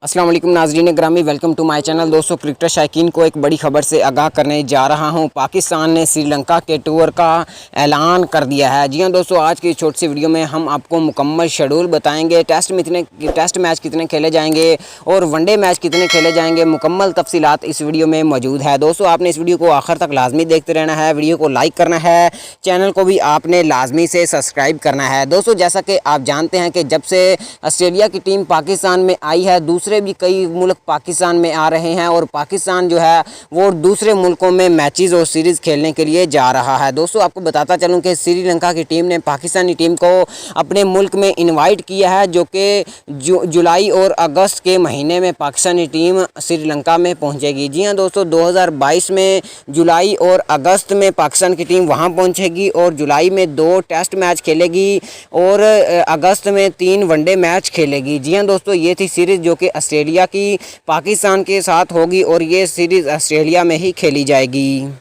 अस्सलाम वालेकुम नाज़रीन ग्रामी, वेलकम टू माय चैनल। दोस्तों, क्रिकेट शायकीन को एक बड़ी खबर से आगाह करने जा रहा हूं। पाकिस्तान ने श्रीलंका के टूर का ऐलान कर दिया है। जी हां दोस्तों, आज की छोटी सी वीडियो में हम आपको मुकम्मल शेड्यूल बताएंगे। टेस्ट मैच कितने खेले जाएंगे और वनडे मैच कितने खेले जाएंगे, मुकम्मल तफसीलात इस वीडियो में मौजूद है। दोस्तों, आपने इस वीडियो को आखिर तक लाजमी देखते रहना है, वीडियो को लाइक करना है, चैनल को भी आपने लाजमी से सब्सक्राइब करना है। दोस्तों, जैसा कि आप जानते हैं कि जब से ऑस्ट्रेलिया की टीम पाकिस्तान में आई है, दूसरे भी कई मुल्क पाकिस्तान में आ रहे हैं और पाकिस्तान जो है वो दूसरे मुल्कों में मैचेस और सीरीज़ खेलने के लिए जा रहा है। दोस्तों, आपको बताता चलूं कि श्रीलंका की टीम ने पाकिस्तानी टीम को अपने मुल्क में इनवाइट किया है, जो कि जुलाई और अगस्त के महीने में पाकिस्तानी टीम श्रीलंका में पहुंचेगी। जी हां दोस्तों, 2022 में जुलाई और अगस्त में पाकिस्तान की टीम वहां पहुंचेगी और जुलाई में 2 टेस्ट मैच खेलेगी और अगस्त में 3 वनडे मैच खेलेगी। जी हां दोस्तों, ये थी सीरीज़ जो कि ऑस्ट्रेलिया की पाकिस्तान के साथ होगी और ये सीरीज़ ऑस्ट्रेलिया में ही खेली जाएगी।